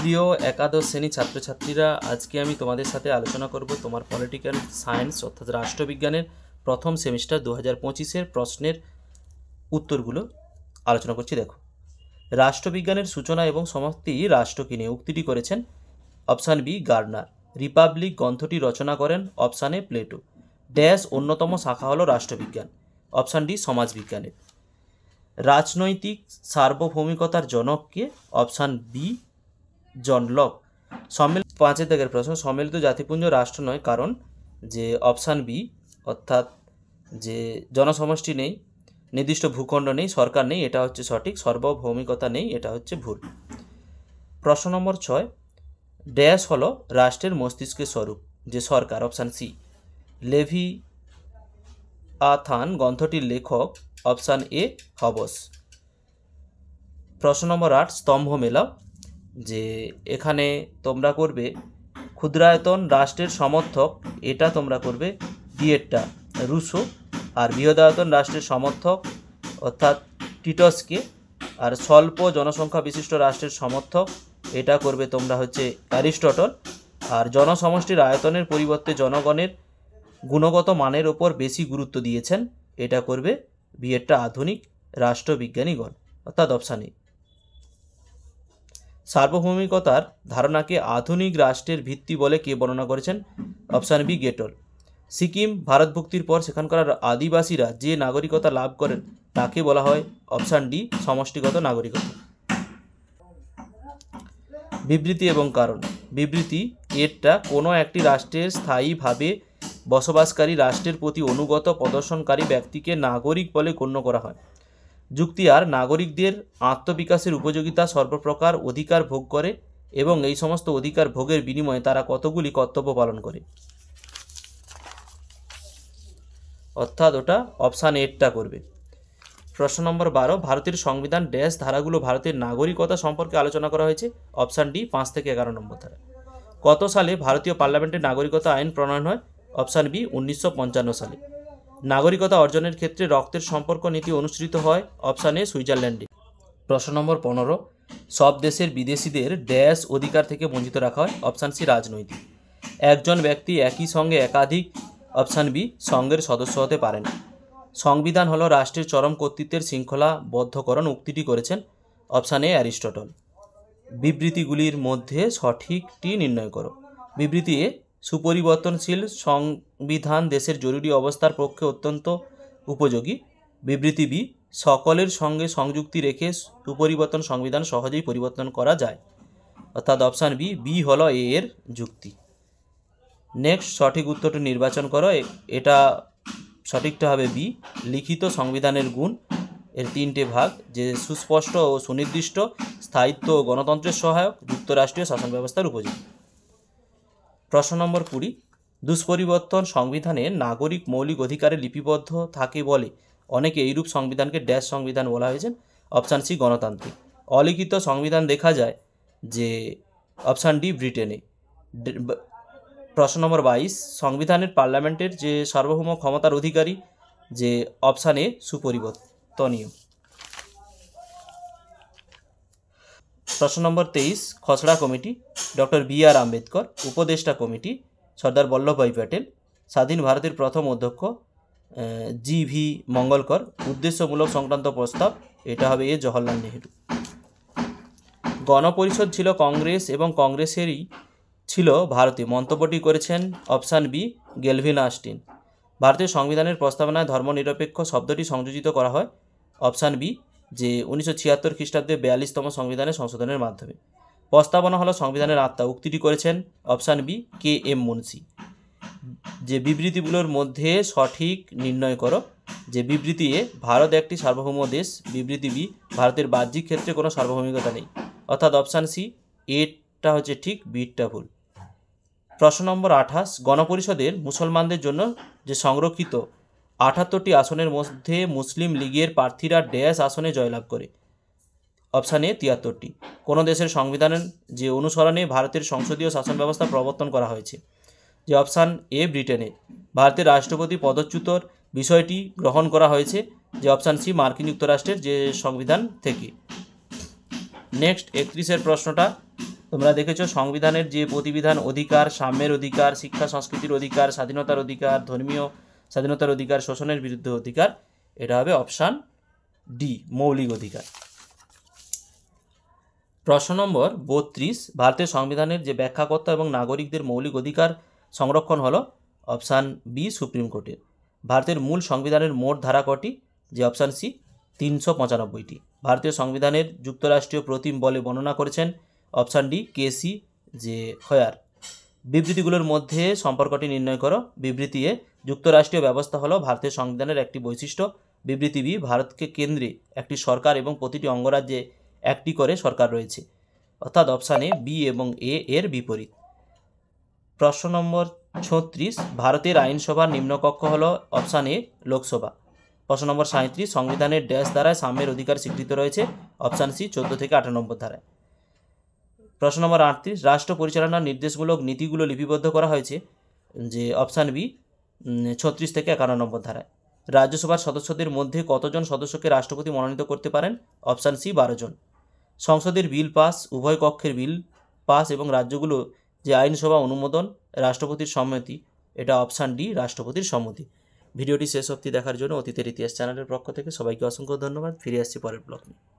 প্রিয় একাদশ শ্রেণী ছাত্রছাত্রীরা, আজকে আমি তোমাদের সাথে আলোচনা করব তোমার পলিটিক্যাল সায়েন্স অর্থাৎ রাষ্ট্রবিজ্ঞানের প্রথম সেমিস্টার 2025-এর প্রশ্নের উত্তরগুলো আলোচনা করছি। দেখো, রাষ্ট্রবিজ্ঞানের সূচনা এবং সমাপ্তি রাষ্ট্রকে নিয়ে। উক্তিটি করেছেন অপশান বি গার্নার। রিপাবলিক গ্রন্থটি রচনা করেন অপশান এ প্লেটো। ড্যাশ অন্যতম শাখা হলো রাষ্ট্রবিজ্ঞান, অপশান ডি সমাজবিজ্ঞানের। রাজনৈতিক সার্বভৌমিকতার জনককে, অপশান বি জন লক। 5 দাগের প্রশ্ন, সম্মিলিত জাতিপুঞ্জ রাষ্ট্র নয় কারণ যে অপশান বি অর্থাৎ যে জনসমষ্টি নেই, নির্দিষ্ট ভূখণ্ড নেই, সরকার নেই, এটা হচ্ছে সঠিক। সার্বভৌমিকতা নেই, এটা হচ্ছে ভুল। প্রশ্ন নম্বর 6, ড্যাশ হলো রাষ্ট্রের মস্তিষ্কের স্বরূপ, যে সরকার, অপশান সি। লেভি আথান গ্রন্থটির লেখক, অপশান এ হবস। প্রশ্ন নম্বর 8, স্তম্ভ মেলাও, যে এখানে তোমরা করবে ক্ষুদ্রায়তন রাষ্ট্রের সমর্থক, এটা তোমরা করবে ডিয়েটটা রুসো, আর বৃহদায়তন রাষ্ট্রের সমর্থক অর্থাৎ টিটসকে, আর স্বল্প জনসংখ্যা বিশিষ্ট রাষ্ট্রের সমর্থক এটা করবে তোমরা হচ্ছে অ্যারিস্টটল, আর জনসমষ্টির আয়তনের পরিবর্তে জনগণের গুণগত মানের ওপর বেশি গুরুত্ব দিয়েছেন, এটা করবে বিয়েরটা আধুনিক রাষ্ট্রবিজ্ঞানীগণ অর্থাৎ অপশান এ। সার্বভৌমিকতার ধারণাকে আধুনিক রাষ্ট্রের ভিত্তি বলে কে বর্ণনা করেছেন, অপশান বি গেটল। সিকিম ভারতভুক্তির পর সেখানকার আদিবাসীরা যে নাগরিকতা লাভ করেন তাকে বলা হয়, অপশান ডি সমষ্টিগত নাগরিকতা। বিবৃতি এবং কারণ। বিবৃতি এরটা কোনো একটি রাষ্ট্রের স্থায়ীভাবে বসবাসকারী রাষ্ট্রের প্রতি অনুগত প্রদর্শনকারী ব্যক্তিকে নাগরিক বলে গণ্য করা হয়। যুক্তি আর নাগরিকদের আত্মবিকাশের উপযোগিতা সর্বপ্রকার অধিকার ভোগ করে এবং এই সমস্ত অধিকার ভোগের বিনিময়ে তারা কতগুলি কর্তব্য পালন করে, অর্থাৎ ওটা অপশান এরটা করবে। প্রশ্ন নম্বর 12, ভারতের সংবিধান ড্যাশ ধারাগুলো ভারতের নাগরিকতা সম্পর্কে আলোচনা করা হয়েছে, অপশান ডি 5 থেকে 11 নম্বর ধারা। কত সালে ভারতীয় পার্লামেন্টের নাগরিকতা আইন প্রণয়ন হয়, অপশান বি 1955 সালে। নাগরিকতা অর্জনের ক্ষেত্রে রক্তের সম্পর্ক নীতি অনুসৃত হয়, অপশান এ সুইজারল্যান্ডে। প্রশ্ন নম্বর 15, সব দেশের বিদেশিদের ড্যাশ অধিকার থেকে বঞ্চিত রাখা হয়, অপশান সি রাজনৈতিক। একজন ব্যক্তি একই সঙ্গে একাধিক, অপশান বি সংঘের সদস্য হতে পারেন। সংবিধান হলো রাষ্ট্রের চরম কর্তৃত্বের শৃঙ্খলাবদ্ধকরণ, উক্তিটি করেছেন অপশান এ অ্যারিস্টটল। বিবৃতিগুলির মধ্যে সঠিকটি নির্ণয় করো। বিবৃতি এ, সুপরিবর্তনশীল সংবিধান দেশের জরুরি অবস্থার পক্ষে অত্যন্ত উপযোগী। বিবৃতি বি, সকলের সঙ্গে সংযুক্তি রেখে সুপরিবর্তন সংবিধান সহজেই পরিবর্তন করা যায়, অর্থাৎ অপশান বি, বি হলো এ এর যুক্তি। নেক্সট সঠিক উত্তরটি নির্বাচন করো। এটা সঠিকটা হবে বি, লিখিত সংবিধানের গুণ। এর 3টে ভাগ, যে সুস্পষ্ট ও সুনির্দিষ্ট, স্থায়িত্ব ও গণতন্ত্রের সহায়ক, যুক্তরাষ্ট্রীয় শাসন ব্যবস্থার উপযোগী। প্রশ্ন নম্বর 20, দুষ্পরিবর্তন সংবিধানে নাগরিক মৌলিক অধিকারে লিপিবদ্ধ থাকে বলে অনেকে এইরূপ সংবিধানকে ড্যাশ সংবিধান বলা হয়েছে, অপশান সি গণতান্ত্রিক। অলিখিত সংবিধান দেখা যায় যে অপশান ডি ব্রিটেনে। প্রশ্ন নম্বর 22, সংবিধানের পার্লামেন্টের যে সার্বভৌম ক্ষমতার অধিকারী, যে অপশান এ সুপরিবর্তনীয়। প্রশ্ন নম্বর 23, খসড়া কমিটি ডক্টর বি আর আম্বেদকর। উপদেষ্টা কমিটি সর্দার বল্লভভাই প্যাটেল। স্বাধীন ভারতের প্রথম অধ্যক্ষ জি ভি মঙ্গলকর। উদ্দেশ্যমূলক সংক্রান্ত প্রস্তাব, এটা হবে এ জওহরলাল নেহেরু। গণপরিষদ ছিল কংগ্রেস এবং কংগ্রেসেরই ছিল ভারতে, মন্তব্যটি করেছেন অপশান বি গেলভিন আস্টিন। ভারতের সংবিধানের প্রস্তাবনায় ধর্মনিরপেক্ষ শব্দটি সংযোজিত করা হয়, অপশান বি, যে 1976 খ্রিস্টাব্দে 42তম সংবিধানের সংশোধনের মাধ্যমে। প্রস্তাবনা হলো সংবিধানের আত্মা, উক্তিটি করেছেন option B K M Munshi. যে বিবৃতিগুলোর মধ্যে সঠিক নির্ণয় করো। যে বিবৃতি এ, ভারত একটি সার্বভৌম দেশ। বিবৃতি বি, ভারতের বাহ্যিক ক্ষেত্রে কোনো সার্বভৌমিকতা নেই, অর্থাৎ অপশান সি এটা হচ্ছে ঠিক, বিটা ভুল। প্রশ্ন নম্বর 28, গণপরিষদের মুসলমানদের জন্য যে সংরক্ষিত 78টি আসনের মধ্যে মুসলিম লীগের প্রার্থীরা ড্যাশ আসনে জয়লাভ করে, অপশান এ 73টি। কোনো দেশের সংবিধানের যে অনুসরণে ভারতের সংসদীয় শাসন ব্যবস্থা প্রবর্তন করা হয়েছে, যে অপশান এ ব্রিটেনে। ভারতের রাষ্ট্রপতি পদচ্যুতর বিষয়টি গ্রহণ করা হয়েছে, যে অপশান সি মার্কিন যুক্তরাষ্ট্রের যে সংবিধান থেকে। নেক্সট 31 প্রশ্নটা, তোমরা দেখেছো সংবিধানের যে প্রতিবিধান অধিকার, সাম্যের অধিকার, শিক্ষা সংস্কৃতির অধিকার, স্বাধীনতার অধিকার, ধর্মীয় স্বাধীনতার অধিকার, শোষণের বিরুদ্ধে অধিকার, এটা হবে অপশান ডি, মৌলিক অধিকার। প্রশ্ন নম্বর 32, ভারতের সংবিধানের যে ব্যাখ্যাকর্তা এবং নাগরিকদের মৌলিক অধিকার সংরক্ষণ হলো অপশান বি, সুপ্রিম কোর্টের। ভারতের মূল সংবিধানের মোট ধারা কটি? যে অপশান সি, 395টি। ভারতীয় সংবিধানের যুক্তরাষ্ট্রীয় প্রতিম বলে বর্ণনা করেছেন অপশান ডি, কেসি যে হয়ার। বিবৃতিগুলোর মধ্যে সম্পর্কটি নির্ণয় করো। বিবৃতি এ, যুক্তরাষ্ট্রীয় ব্যবস্থা হলো ভারতের সংবিধানের একটি বৈশিষ্ট্য। বিবৃতি বি, ভারতকে কেন্দ্রে একটি সরকার এবং প্রতিটি অঙ্গরাজ্যে একটি করে সরকার রয়েছে, অর্থাৎ অপশান এ, বি এবং এ এর বিপরীত। প্রশ্ন নম্বর 36, ভারতের আইনসভার নিম্নকক্ষ হলো অপশান এ, লোকসভা। প্রশ্ন নম্বর 37, সংবিধানের ড্যাশ দ্বারায় সাম্যের অধিকার স্বীকৃত রয়েছে অপশান সি, 14 থেকে 18 নম্বর ধারায়। প্রশ্ন নম্বর 38, রাষ্ট্র পরিচালনার নির্দেশমূলক নীতিগুলো লিপিবদ্ধ করা হয়েছে যে অপশান বি, 36 থেকে 51 নম্বর ধারায়। রাজ্যসভার সদস্যদের মধ্যে কতজন সদস্যকে রাষ্ট্রপতি মনোনীত করতে পারেন? অপশান সি, 12 জন। সংসদের বিল পাস, উভয় কক্ষের বিল পাস এবং রাজ্যগুলো যে আইনসভা অনুমোদন, রাষ্ট্রপতির সম্মতি, এটা অপশান ডি, রাষ্ট্রপতির সম্মতি। ভিডিওটি শেষ অবধি দেখার জন্য অতীতের ইতিহাস চ্যানেলের পক্ষ থেকে সবাইকে অসংখ্য ধন্যবাদ। ফিরে আসছি পরের ব্লগ নিয়ে।